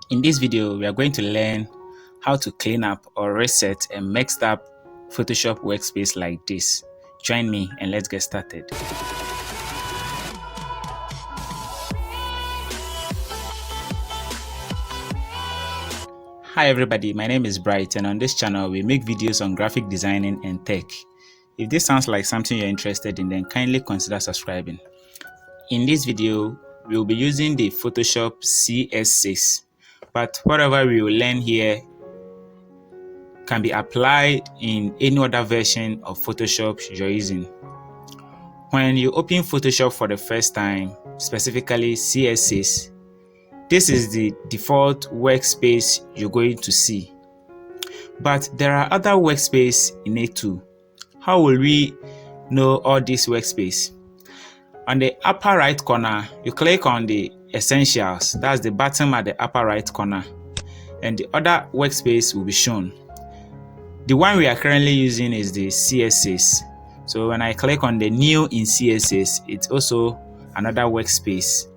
In this video, we are going to learn how to clean up or reset a mixed up Photoshop workspace like this. Join me and let's get started. Hi everybody, my name is Bright and on this channel we make videos on graphic designing and tech. If this sounds like something you're interested in, then kindly consider subscribing. In this video, we will be using the Photoshop CS6, but whatever we will learn here can be applied in any other version of Photoshop you're using. When you open Photoshop for the first time, specifically CS6, this is the default workspace you're going to see. But there are other workspaces in it too. How will we know all these workspace? On the upper right corner, you click on the Essentials. That's the button at the upper right corner. And the other workspace will be shown. The one we are currently using is the CSS. So when I click on the new in CSS, it's also another workspace.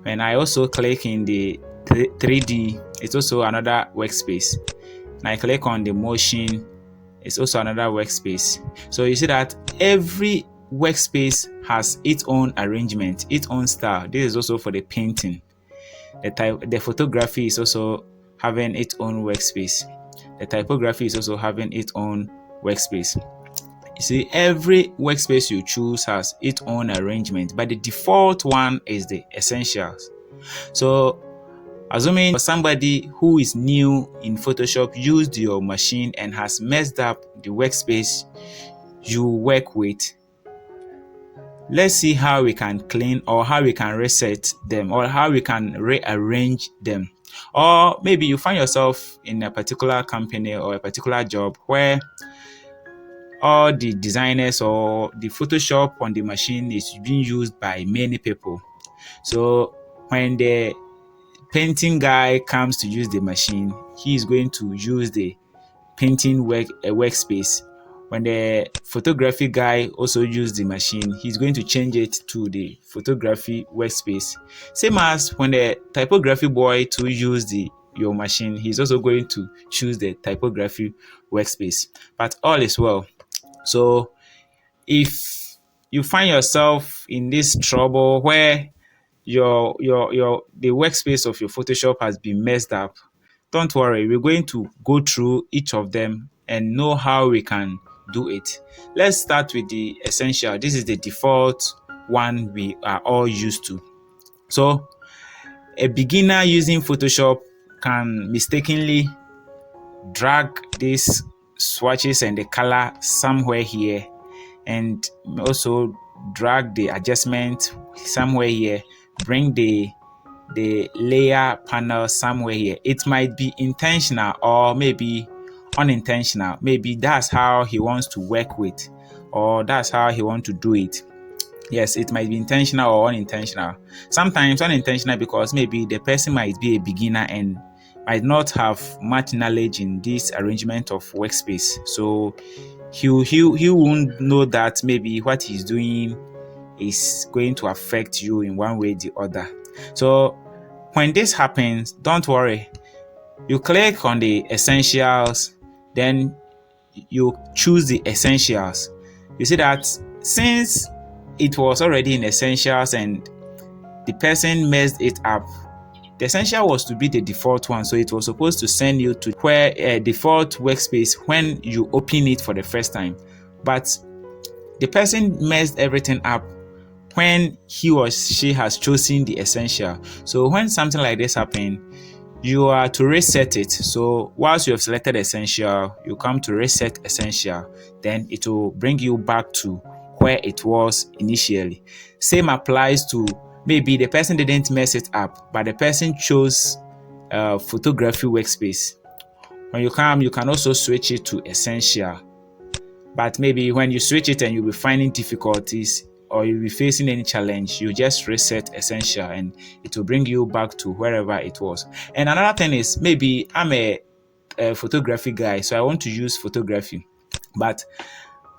When I also click in the 3D, it's also another workspace. When I click on the motion, it's also another workspace. So you see that every workspace has its own arrangement, its own style. This is also for the painting. The photography is also having its own workspace. The typography is also having its own workspace. You see, every workspace you choose has its own arrangement, but the default one is the Essentials. So assuming somebody who is new in Photoshop used your machine and has messed up the workspace you work with, let's see how we can clean or how we can reset them or how we can rearrange them. Or maybe you find yourself in a particular company or a particular job where all the designers or the Photoshop on the machine is being used by many people. So when the painting guy comes to use the machine, he is going to use the painting workspace. When the photography guy also uses the machine, he's going to change it to the photography workspace. Same as when the typography boy to use your machine, he's also going to choose the typography workspace. But all is well. So if you find yourself in this trouble where the workspace of your Photoshop has been messed up, don't worry, we're going to go through each of them and know how we can do it. Let's start with the Essential. This is the default one we are all used to. So a beginner using Photoshop can mistakenly drag these swatches and the color somewhere here, and also drag the adjustment somewhere here, bring the layer panel somewhere here. It might be intentional or maybe unintentional. Maybe that's how he wants to work with, or that's how he wants to do it. Yes, it might be intentional or unintentional. Sometimes unintentional because maybe the person might be a beginner and might not have much knowledge in this arrangement of workspace. So he won't know that maybe what he's doing is going to affect you in one way or the other. So when this happens, don't worry. You click on the Essentials, then you choose the Essentials. You see that since it was already in Essentials and the person messed it up, the Essential was to be the default one, so it was supposed to send you to where a default workspace when you open it for the first time. But the person messed everything up when he or she has chosen the Essential. So when something like this happens, you are to reset it. So whilst you have selected Essential, you come to reset Essential, then it will bring you back to where it was initially. Same applies to maybe the person didn't mess it up, but the person chose photography workspace. When you come, you can also switch it to Essential. But maybe when you switch it and you'll be finding difficulties or you'll be facing any challenge, you just reset Essential and it will bring you back to wherever it was. And another thing is, maybe I'm a photography guy, so I want to use photography. But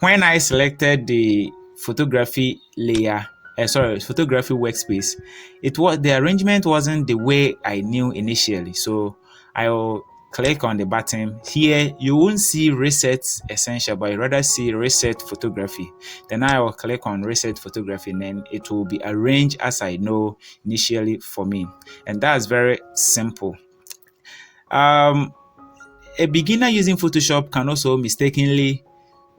when I selected the photography layer photography workspace, the arrangement wasn't the way I knew initially. So I'll click on the button here. You won't see reset essential, but you rather see reset photography. Then I will click on reset photography, and then it will be arranged as I know initially for me. And that's very simple. A beginner using Photoshop can also mistakenly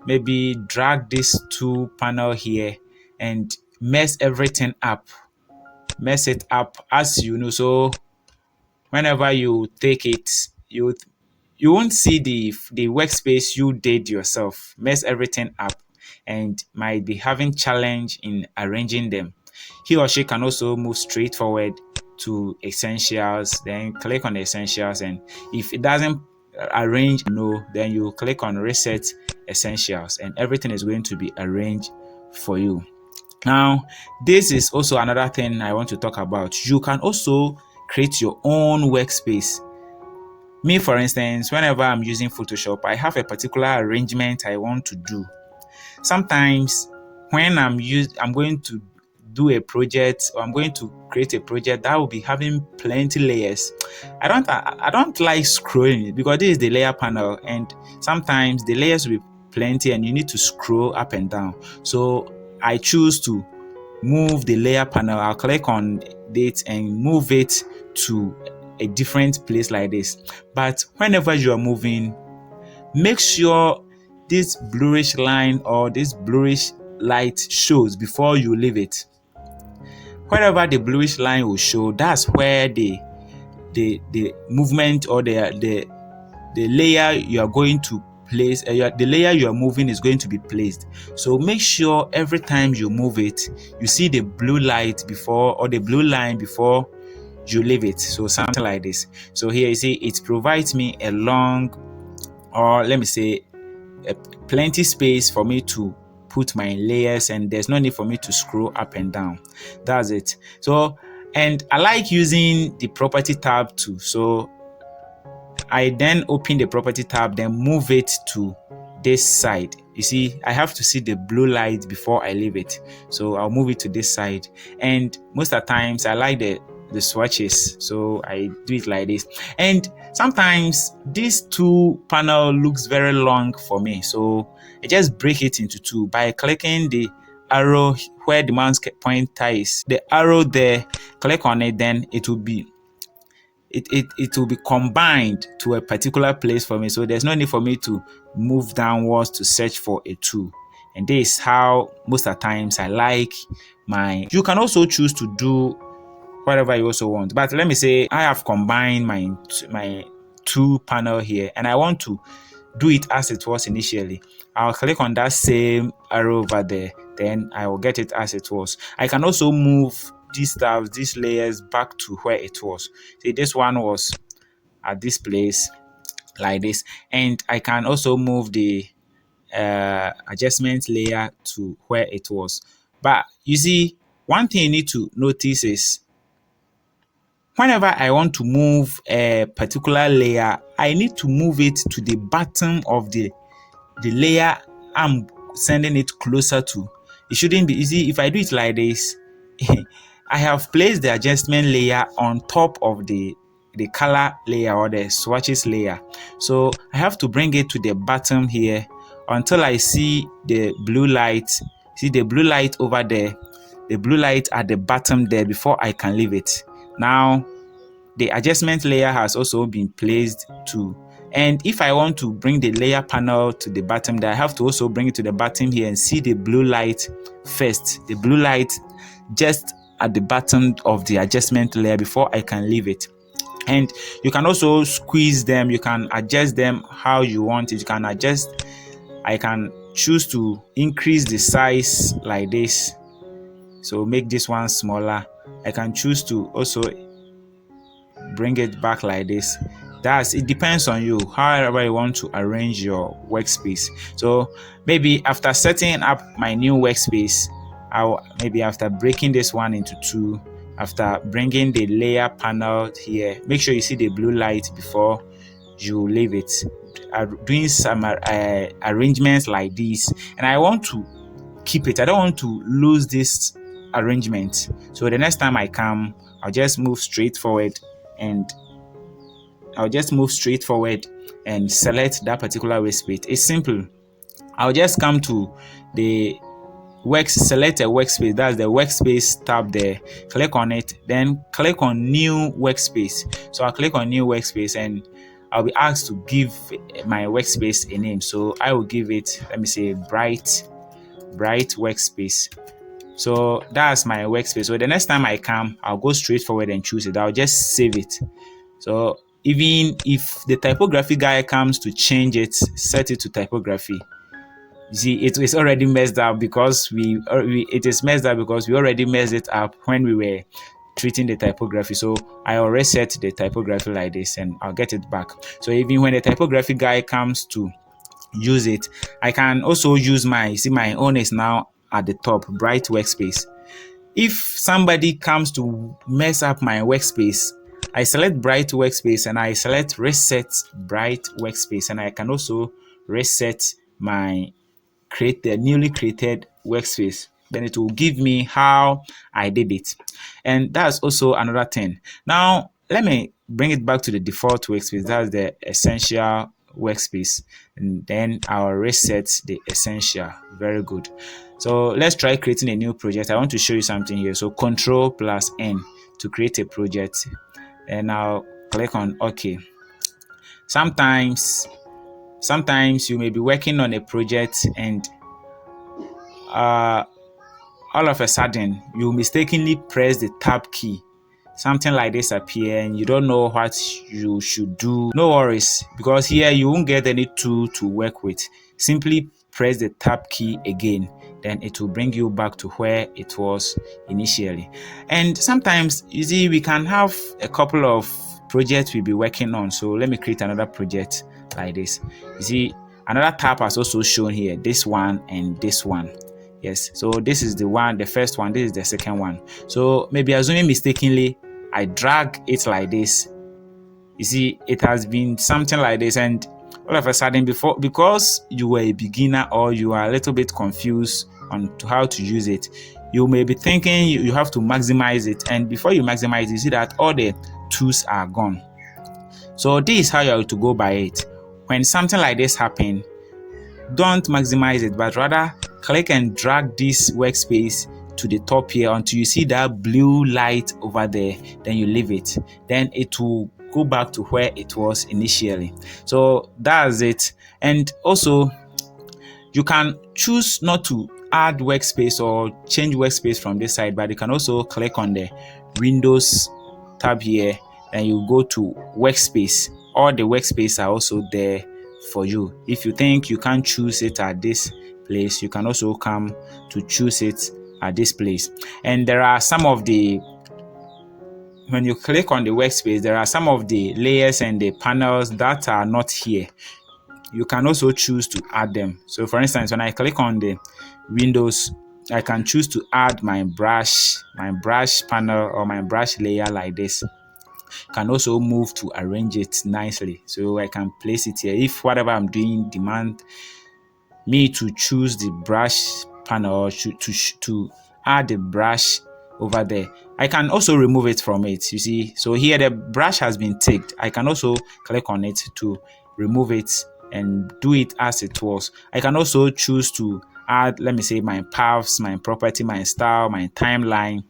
maybe drag this two panel here and mess everything up, mess it up, as you know. So whenever you take it, you won't see the workspace you did yourself, mess everything up, and might be having challenge in arranging them. He or she can also move straight forward to essentials, then click on the essentials, and if it doesn't arrange, then you click on reset essentials, and everything is going to be arranged for you. Now, this is also another thing I want to talk about. You can also create your own workspace. Me, for instance, whenever I'm using Photoshop, I have a particular arrangement I want to do. Sometimes when I'm going to do a project, or I'm going to create a project that will be having plenty layers, I don't like scrolling, because this is the layer panel, and sometimes the layers will be plenty and you need to scroll up and down. So I choose to move the layer panel. I'll click on it and move it to a different place like this. But whenever you are moving, make sure this bluish line or this bluish light shows before you leave it. Wherever the bluish line will show, that's where the movement or the layer you are going to place, the layer you are moving is going to be placed. So make sure every time you move it, you see the blue light before, or the blue line before you leave it. So something like this. So here you see it provides me a long, or let me say a plenty space for me to put my layers, and there's no need for me to scroll up and down. That's it. So, and I like using the property tab too. So I then open the property tab, then move it to this side. You see, I have to see the blue light before I leave it. So I'll move it to this side. And most of the times I like the swatches, so I do it like this. And sometimes this two panel looks very long for me, so I just break it into two by clicking the arrow where the mouse pointer is. The arrow there, click on it, then it will be combined to a particular place for me. So there's no need for me to move downwards to search for a tool. And this is how most of the times I like my. You can also choose to do whatever you also want. But let me say I have combined my two panel here, and I want to do it as it was initially. I'll click on that same arrow over there, then I will get it as it was. I can also move these layers back to where it was. See, this one was at this place like this, and I can also move the adjustment layer to where it was. But you see, one thing you need to notice is whenever I want to move a particular layer, I need to move it to the bottom of the layer I'm sending it closer to. It shouldn't be easy. If I do it like this, I have placed the adjustment layer on top of the color layer or the swatches layer. So I have to bring it to the bottom here until I see the blue light. See the blue light over there, the blue light at the bottom there before I can leave it. Now the adjustment layer has also been placed too. And if I want to bring the layer panel to the bottom there, I have to also bring it to the bottom here and see the blue light first. The blue light just at the bottom of the adjustment layer before I can leave it. And you can also squeeze them. You can adjust them how you want it. You can adjust. I can choose to increase the size like this. So make this one smaller. I can choose to also bring it back like this. It depends on you, however you want to arrange your workspace. So maybe after setting up my new workspace, maybe after breaking this one into two, after bringing the layer panel here, make sure you see the blue light before you leave it. Doing some arrangements like this, and I want to keep it. I don't want to lose this arrangement. So the next time I come, I'll just move straight forward and select that particular workspace. It's simple. I'll just come to the select a workspace, that's the workspace tab there, click on it, then click on new workspace. So I'll click on new workspace and I'll be asked to give my workspace a name. So I will give it, let me say, bright workspace. So that's my workspace. So the next time I come, I'll go straight forward and choose it. I'll just save it. So even if the typography guy comes to change it, set it to typography, you see, it is already messed up because it is messed up because we already messed it up when we were treating the typography. So I already set the typography like this and I'll get it back. So even when the typography guy comes to use it, I can also use my own is now at the top, bright workspace. If somebody comes to mess up my workspace, I select bright workspace and I select reset bright workspace, and I can also reset my the newly created workspace. Then it will give me how I did it. And that's also another thing. Now let me bring it back to the default workspace. That's the essential workspace, and then I'll reset the essential. Very good. So let's try creating a new project. I want to show you something here. So Control plus N to create a project, and I'll click on OK. Sometimes you may be working on a project and all of a sudden you mistakenly press the tab key. Something like this appear and you don't know what you should do. No worries, because here you won't get any tool to work with. Simply press the tab key again, then it will bring you back to where it was initially. And sometimes, you see, we can have a couple of projects we'll be working on. So let me create another project like this. You see, another tab has also shown here, this one and this one. Yes, so this is the first one, this is the second one. So maybe assuming mistakenly I drag it like this, you see it has been something like this, and all of a sudden, because you were a beginner or you are a little bit confused on how to use it, you may be thinking you have to maximize it, and before you maximize it, you see that all the tools are gone. So this is how you have to go by it. When something like this happens, don't maximize it, but rather click and drag this workspace to the top here until you see that blue light over there, then you leave it, then it will go back to where it was initially. So that's it. And also you can choose not to add workspace or change workspace from this side, but you can also click on the Windows tab here and you go to workspace. All the workspace are also there for you. If you think you can't choose it at this place, you can also come to choose it at this place. And there are some of the, when you click on the workspace, there are some of the layers and the panels that are not here. You can also choose to add them. So for instance, when I click on the Windows, I can choose to add my brush panel or my brush layer like this. Can also move to arrange it nicely, so I can place it here if whatever I'm doing demand me to choose the brush panel or to add the brush over there. I can also remove it from it, you see. So here the brush has been ticked. I can also click on it to remove it and do it as it was. I can also choose to add, let me say, my paths, my property, my style, my timeline.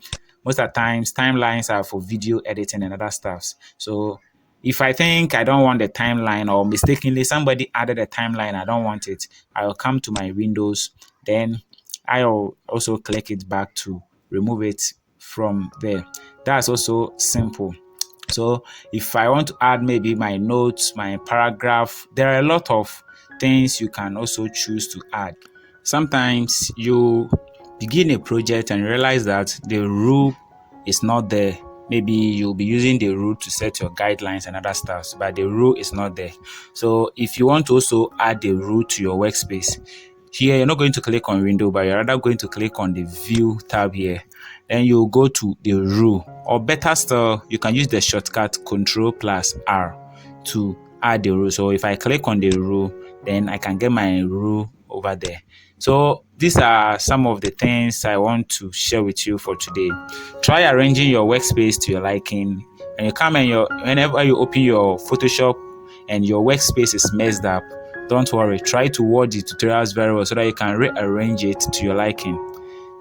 Most of the times timelines are for video editing and other stuffs. So if I think I don't want the timeline, or mistakenly somebody added a timeline, I don't want it, I will come to my Windows, then I'll also click it back to remove it from there. That's also simple. So if I want to add maybe my notes, my paragraph, there are a lot of things you can also choose to add. Sometimes you begin a project and realize that the rule is not there. Maybe you'll be using the rule to set your guidelines and other stuff, but the rule is not there. So if you want to also add the rule to your workspace, here you're not going to click on window, but you're rather going to click on the view tab here. Then you'll go to the rule, or better still, you can use the shortcut Control plus R to add the rule. So if I click on the rule, then I can get my rule over there. So these are some of the things I want to share with you for today. Try arranging your workspace to your liking. When you come and whenever you open your Photoshop and your workspace is messed up, don't worry. Try to watch the tutorials very well so that you can rearrange it to your liking.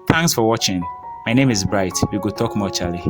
Thanks for watching. My name is Bright. We go talk more, Charlie.